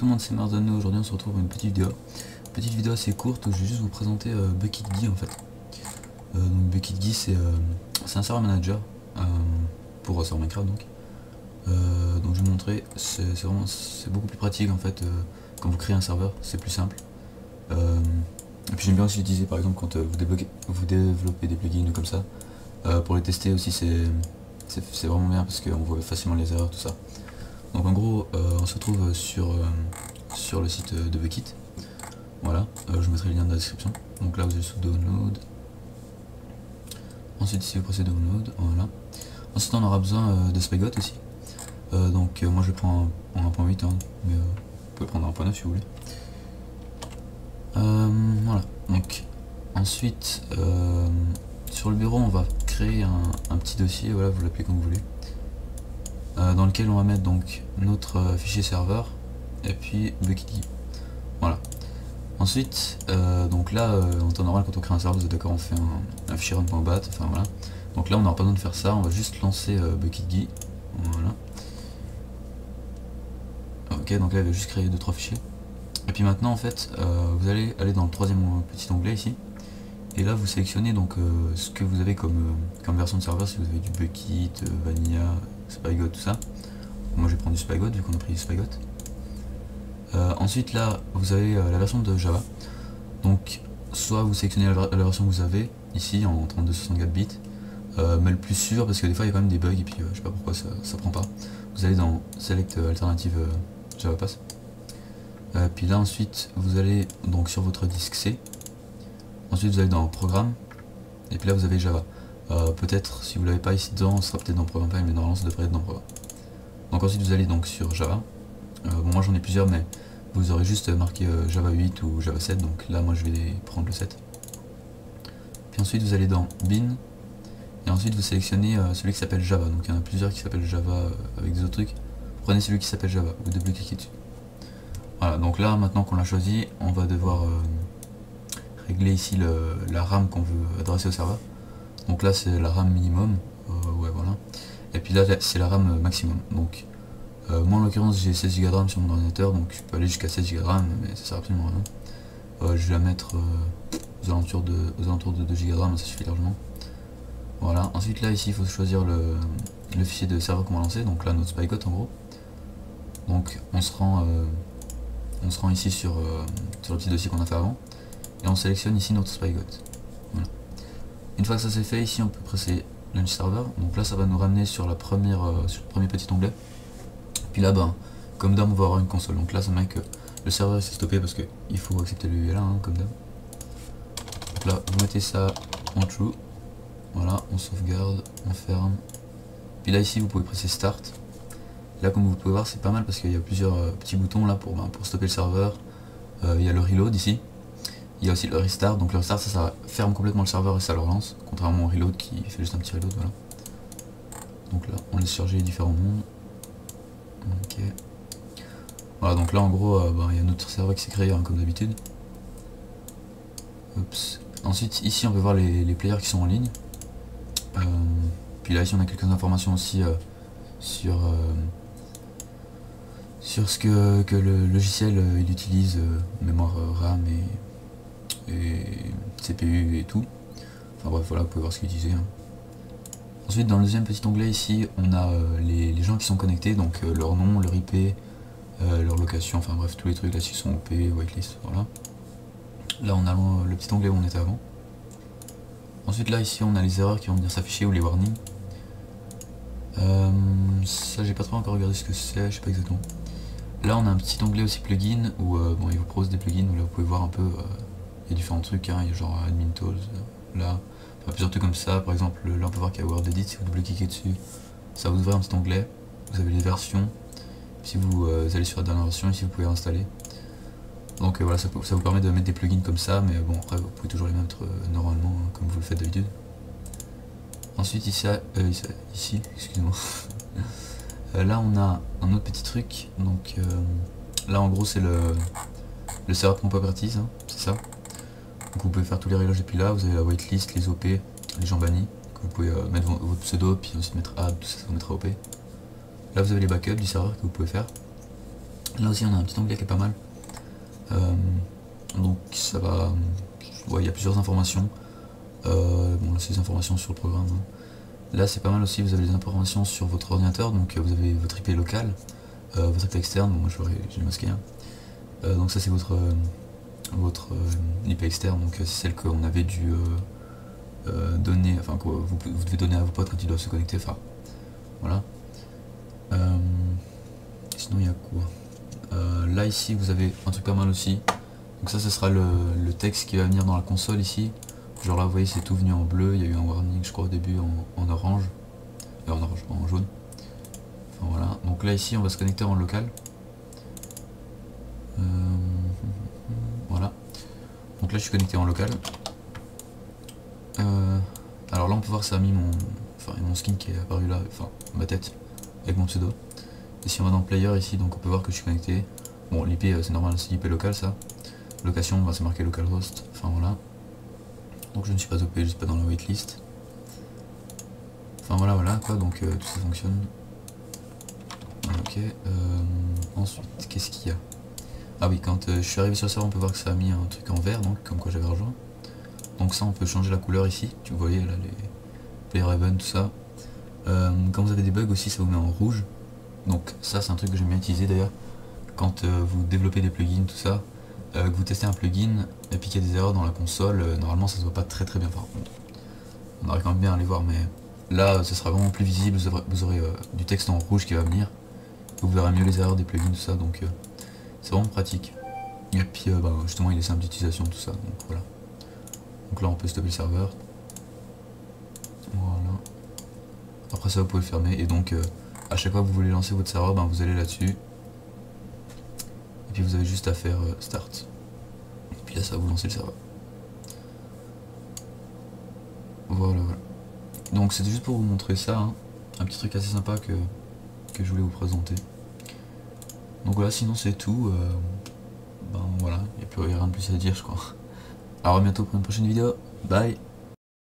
tout le monde, c'est Marzano. Aujourd'hui on se retrouve pour une petite vidéo assez courte où je vais juste vous présenter Bucketgeek en fait. Donc Bucketgeek c'est un server manager pour serveur Minecraft donc. Donc je vais vous montrer, c'est beaucoup plus pratique en fait quand vous créez un serveur, c'est plus simple. Et puis j'aime bien aussi l'utiliser par exemple quand vous développez des plugins ou comme ça. Pour les tester aussi c'est vraiment bien parce qu'on voit facilement les erreurs, tout ça. Donc en gros on se retrouve sur le site de Bukkit. Voilà, je mettrai le lien dans la description. Donc là vous allez sous download. Ensuite ici vous pressez download, voilà. Ensuite on aura besoin de Spygot aussi. Donc moi je prends en 1.8 hein, mais vous pouvez prendre en 1.9 si vous voulez. Voilà, donc ensuite sur le bureau on va créer un petit dossier, voilà, vous l'appelez comme vous voulez, dans lequel on va mettre donc notre fichier serveur et puis Bucketgeek. Voilà. Ensuite, donc là en temps normal quand on crée un serveur, vous êtes d'accord, on fait un fichier run.bat, enfin voilà. Donc là on n'aura pas besoin de faire ça, on va juste lancer Bucketgeek. Voilà. Ok, donc là il va juste créer 2-3 fichiers. Et puis maintenant en fait vous allez aller dans le troisième petit onglet ici. Et là vous sélectionnez donc ce que vous avez comme version de serveur, si vous avez du Bukkit, Vanilla, Spygot, tout ça. Moi je vais prendre du Spygot vu qu'on a pris du Spygot. Ensuite là vous avez la version de Java. Donc soit vous sélectionnez la version que vous avez ici en 32-64 bits. Mais le plus sûr, parce que des fois il y a quand même des bugs et puis je sais pas pourquoi ça prend pas. Vous allez dans Select Alternative Java Pass. Puis là ensuite vous allez donc sur votre disque C. Ensuite vous allez dans Programme. Et puis là vous avez Java. Peut-être si vous l'avez pas ici dedans, ce sera peut-être dans Programme File, mais normalement ça devrait être dans Programme. Donc ensuite vous allez donc sur Java. Bon moi j'en ai plusieurs mais vous aurez juste marqué Java 8 ou Java 7, donc là moi je vais prendre le 7. Puis ensuite vous allez dans Bin. Et ensuite vous sélectionnez celui qui s'appelle Java. Donc il y en a plusieurs qui s'appellent Java avec des autres trucs. Vous prenez celui qui s'appelle Java, vous double-cliquez dessus. Voilà, donc là maintenant qu'on l'a choisi, on va devoir régler ici la RAM qu'on veut adresser au serveur. Donc là c'est la RAM minimum, ouais voilà. Et puis là c'est la RAM maximum. Donc moi en l'occurrence j'ai 16 Go de RAM sur mon ordinateur, donc je peux aller jusqu'à 16 Go de RAM, mais ça sert absolument à rien. Je vais la mettre aux alentours de 2 Go de RAM, ça suffit largement. Voilà, ensuite là ici il faut choisir le fichier de serveur qu'on va lancer, donc là notre Spygot en gros. Donc on se rend ici sur le petit dossier qu'on a fait avant et on sélectionne ici notre Spygot. Voilà. Une fois que ça c'est fait, ici on peut presser Launch Server. Donc là ça va nous ramener sur le premier petit onglet. Puis là comme d'hab on va avoir une console. Donc là ça met que le serveur s'est stoppé parce qu'il faut accepter le ULA hein, comme d'hab. Donc là vous mettez ça en true. Voilà, on sauvegarde, on ferme. Puis là ici vous pouvez presser Start. Là comme vous pouvez voir c'est pas mal parce qu'il y a plusieurs petits boutons là pour stopper le serveur. Il y a le reload ici. Il y a aussi le restart. Donc le restart ça ferme complètement le serveur et ça le relance. Contrairement au reload qui fait juste un petit reload. Voilà. Donc là on laisse charger les différents mondes. Ok. Voilà, donc là en gros il y a notre serveur qui s'est créé hein, comme d'habitude. Ensuite ici on peut voir les players qui sont en ligne. Puis là ici on a quelques informations aussi sur ce que le logiciel il utilise, mémoire RAM et CPU et tout. Enfin bref voilà, vous pouvez voir ce qu'il utilisait. Hein. Ensuite dans le deuxième petit onglet ici on a les gens qui sont connectés, donc leur nom, leur IP, leur location, enfin bref tous les trucs là-dessus sont OP, whitelist, voilà. Là on a le petit onglet où on était avant. Ensuite là ici on a les erreurs qui vont venir s'afficher ou les warnings. Ça j'ai pas trop encore regardé ce que c'est, je sais pas exactement. Là on a un petit onglet aussi plugin où bon, il vous propose des plugins où là vous pouvez voir un peu, il y a différents trucs, hein, il y a genre admin tools, là, enfin, plusieurs trucs comme ça. Par exemple là on peut voir qu'il y a Word Edit, si vous double-cliquez dessus, ça vous ouvre un petit onglet, vous avez les versions, si vous allez sur la dernière version ici vous pouvez installer. Donc voilà, ça vous permet de mettre des plugins comme ça, mais bon après vous pouvez toujours les mettre normalement hein, comme vous le faites d'habitude. Ensuite ici, excusez-moi, là on a un autre petit truc, donc là en gros c'est le serveur properties, hein, c'est ça. Donc vous pouvez faire tous les réglages depuis là, vous avez la whitelist, les OP, les gens bannis, que vous pouvez mettre votre pseudo, puis ensuite mettre add, tout ça, ça vous mettra OP. Là vous avez les backups du serveur que vous pouvez faire. Là aussi on a un petit onglet qui est pas mal. Donc ça va... Ouais, il y a plusieurs informations. Bon là c'est des informations sur le programme. Hein. Là c'est pas mal aussi, vous avez des informations sur votre ordinateur, donc vous avez votre IP local, votre IP externe, bon, moi j'ai masqué. Hein. Donc ça c'est votre IP externe, donc c'est celle qu'on avait dû donner, enfin que vous devez donner à vos potes quand ils doivent se connecter, enfin voilà. Sinon il y a quoi? Là ici vous avez un truc pas mal aussi, donc ça ce sera le texte qui va venir dans la console ici. Genre là vous voyez c'est tout venu en bleu, il y a eu un warning je crois au début en orange, en jaune. Enfin voilà, donc là ici on va se connecter en local. Voilà, donc là je suis connecté en local. Alors là on peut voir que ça a mis mon skin qui est apparu là, enfin ma tête avec mon pseudo. Et si on va dans le player ici, donc on peut voir que je suis connecté. Bon l'IP c'est normal, c'est l'IP local ça. Location, bah, c'est marqué localhost, enfin voilà. Donc je ne suis pas OP, je suis pas dans la waitlist. Enfin voilà quoi, donc tout ça fonctionne. Ok, ensuite qu'est-ce qu'il y a? Ah oui, quand je suis arrivé sur ça on peut voir que ça a mis un truc en vert, donc comme quoi j'avais rejoint. Donc ça on peut changer la couleur ici, tu voyez là les player event, tout ça. Quand vous avez des bugs aussi ça vous met en rouge. Donc ça c'est un truc que j'aime bien utiliser d'ailleurs. Quand vous développez des plugins, tout ça, que vous testez un plugin et puis qu'il y a des erreurs dans la console, normalement ça se voit pas très bien. Enfin, on aurait quand même bien à les voir, mais là ce sera vraiment plus visible, vous aurez du texte en rouge qui va venir. Vous verrez mieux les erreurs des plugins, tout ça, donc c'est vraiment pratique. Et puis bah, justement il est simple d'utilisation, tout ça, donc voilà. Donc là on peut stopper le serveur. Voilà. Après ça vous pouvez le fermer, et donc à chaque fois que vous voulez lancer votre serveur, ben, vous allez là-dessus. Et puis vous avez juste à faire start. Et puis là ça va vous lancer le serveur. Voilà. Donc c'était juste pour vous montrer ça, hein. Un petit truc assez sympa que je voulais vous présenter. Donc voilà, sinon c'est tout. Ben voilà, il n'y a plus rien de plus à dire je crois. Alors à bientôt pour une prochaine vidéo. Bye.